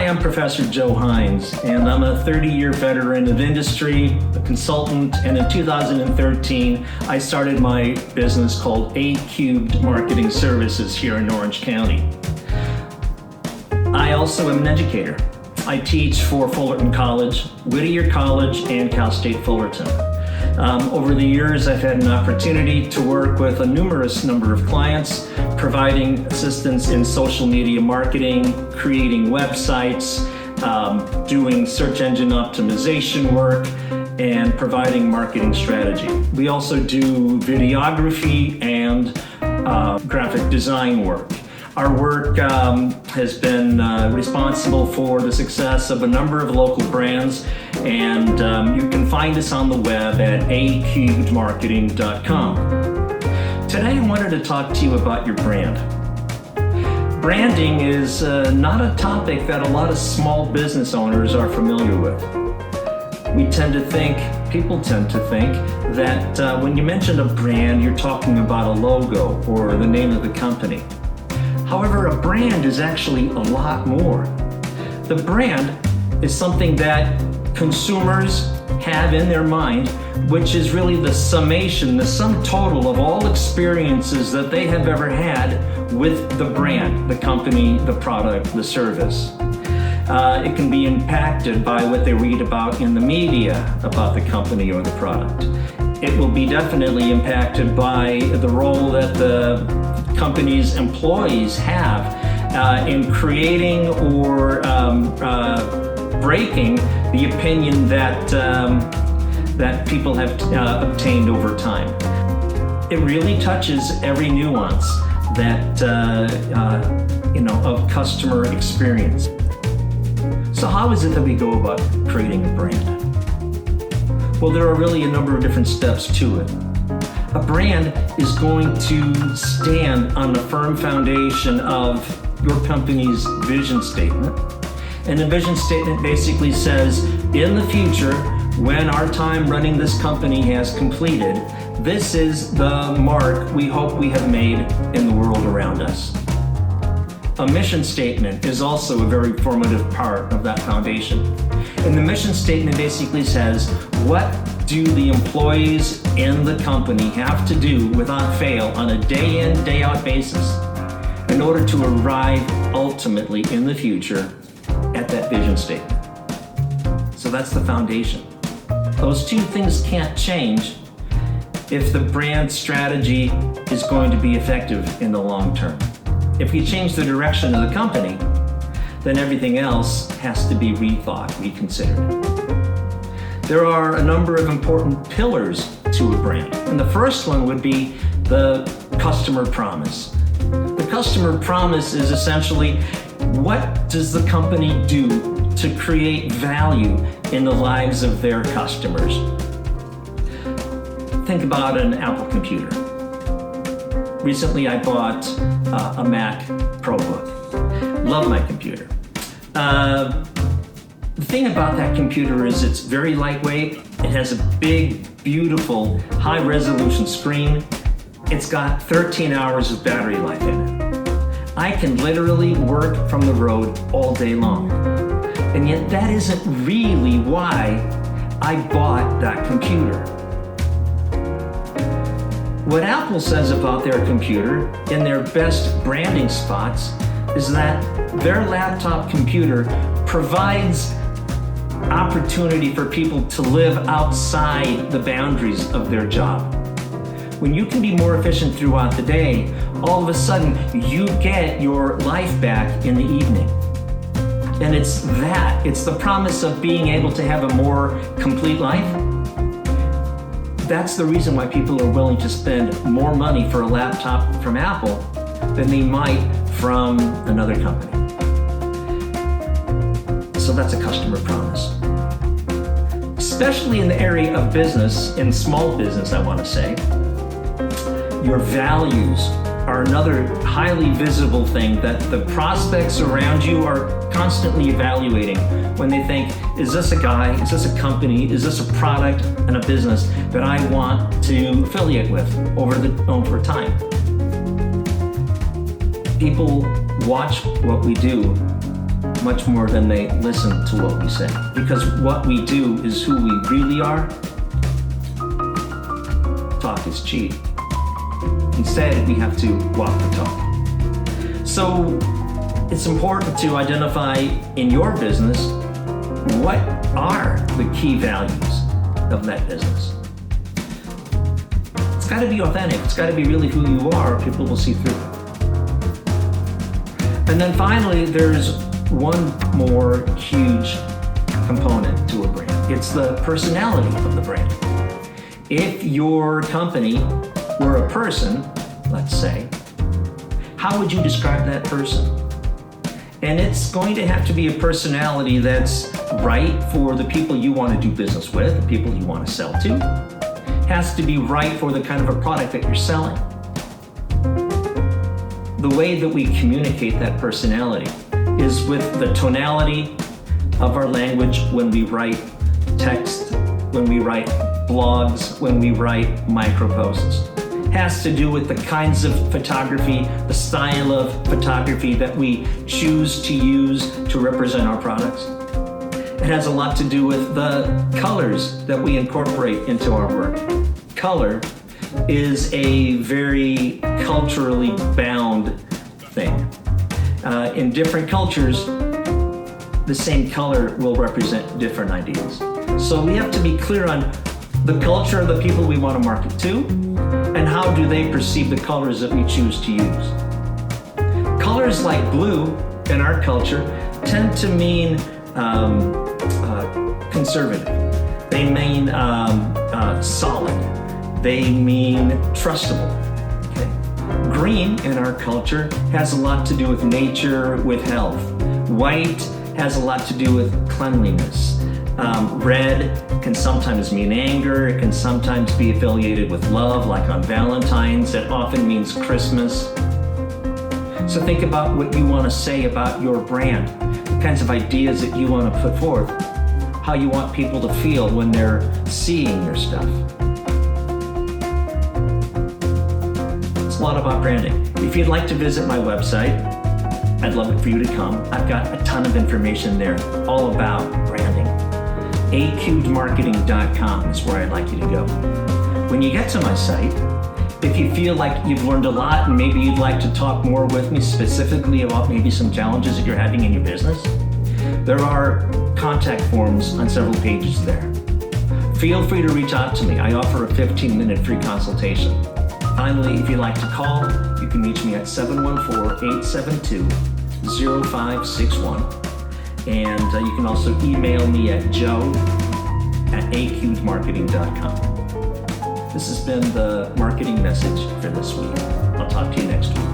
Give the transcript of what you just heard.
Hi, I'm Professor Joe Hines, and I'm a 30-year veteran of industry, a consultant, and in 2013, I started my business called A Cubed Marketing Services here in Orange County. I also am an educator. I teach for Fullerton College, Whittier College, and Cal State Fullerton. Over the years, I've had an opportunity to work with a numerous number of clients, providing assistance in social media marketing, creating websites, doing search engine optimization work, and providing marketing strategy. We also do videography and graphic design work. Our work has been responsible for the success of a number of local brands, and you can find us on the web at acubedmarketing.com. Today I wanted to talk to you about your brand. Branding is not a topic that a lot of small business owners are familiar with. People tend to think that when you mention a brand, you're talking about a logo or the name of the company. However, a brand is actually a lot more. The brand is something that consumers have in their mind, which is really the summation, the sum total of all experiences that they have ever had with the brand, the company, the product, the service. It can be impacted by what they read about in the media about the company or the product. It will be definitely impacted by the role that the company's employees have in creating or breaking the opinion that people have obtained over time. It really touches every nuance of customer experience. So how is it that we go about creating a brand? Well, there are really a number of different steps to it. A brand is going to stand on the firm foundation of your company's vision statement. And the vision statement basically says, in the future, when our time running this company has completed, this is the mark we hope we have made in the world around us. A mission statement is also a very formative part of that foundation. And the mission statement basically says, what do the employees in the company have to do without fail on a day in, day out basis in order to arrive ultimately in the future at that vision statement? So that's the foundation. Those two things can't change if the brand strategy is going to be effective in the long term. If you change the direction of the company, then everything else has to be rethought, reconsidered. There are a number of important pillars to a brand. And the first one would be the customer promise. The customer promise is essentially, what does the company do to create value in the lives of their customers? Think about an Apple computer. Recently I bought a Mac ProBook. Love my computer. The thing about that computer is it's very lightweight. It has a big, beautiful, high-resolution screen. It's got 13 hours of battery life in it. I can literally work from the road all day long. And yet that isn't really why I bought that computer. What Apple says about their computer in their best branding spots is that their laptop computer provides opportunity for people to live outside the boundaries of their job. When you can be more efficient throughout the day, all of a sudden you get your life back in the evening. And it's the promise of being able to have a more complete life. That's the reason why people are willing to spend more money for a laptop from Apple than they might from another company. So that's a customer promise. Especially in the area of business, in small business, I want to say, your values are another highly visible thing that the prospects around you are constantly evaluating when they think, is this a guy, is this a company, is this a product and a business that I want to affiliate with over time? People watch what we do much more than they listen to what we say. Because what we do is who we really are. Talk is cheap. Instead, we have to walk the talk. So it's important to identify in your business what are the key values of that business. It's got to be authentic. It's got to be really who you are, or people will see through it. And then finally, there's one more huge component to a brand. It's the personality of the brand. If your company were a person, let's say, how would you describe that person? And it's going to have to be a personality that's right for the people you want to do business with, the people you want to sell to. Has to be right for the kind of a product that you're selling. The way that we communicate that personality is with the tonality of our language when we write text, when we write blogs, when we write microposts. Has to do with the kinds of photography, the style of photography that we choose to use to represent our products. It has a lot to do with the colors that we incorporate into our work. Color is a very culturally bound thing. In different cultures, the same color will represent different ideas. So we have to be clear on the culture of the people we want to market to, and how do they perceive the colors that we choose to use. Colors like blue in our culture tend to mean conservative. They mean solid. They mean trustable. Okay. Green in our culture has a lot to do with nature, with health. White has a lot to do with cleanliness. Red can sometimes mean anger. It can sometimes be affiliated with love, like on Valentine's. It often means Christmas. So think about what you want to say about your brand, the kinds of ideas that you want to put forth, how you want people to feel when they're seeing your stuff. It's a lot about branding. If you'd like to visit my website, I'd love it for you to come. I've got a ton of information there all about branding. aqdmarketing.com is where I'd like you to go. When you get to my site, if you feel like you've learned a lot and maybe you'd like to talk more with me specifically about maybe some challenges that you're having in your business, there are contact forms on several pages there. Feel free to reach out to me. I offer a 15-minute free consultation. Finally, if you'd like to call, you can reach me at 714-872-0561. And you can also email me at joe@aqdmarketing.com. This has been the marketing message for this week. I'll talk to you next week.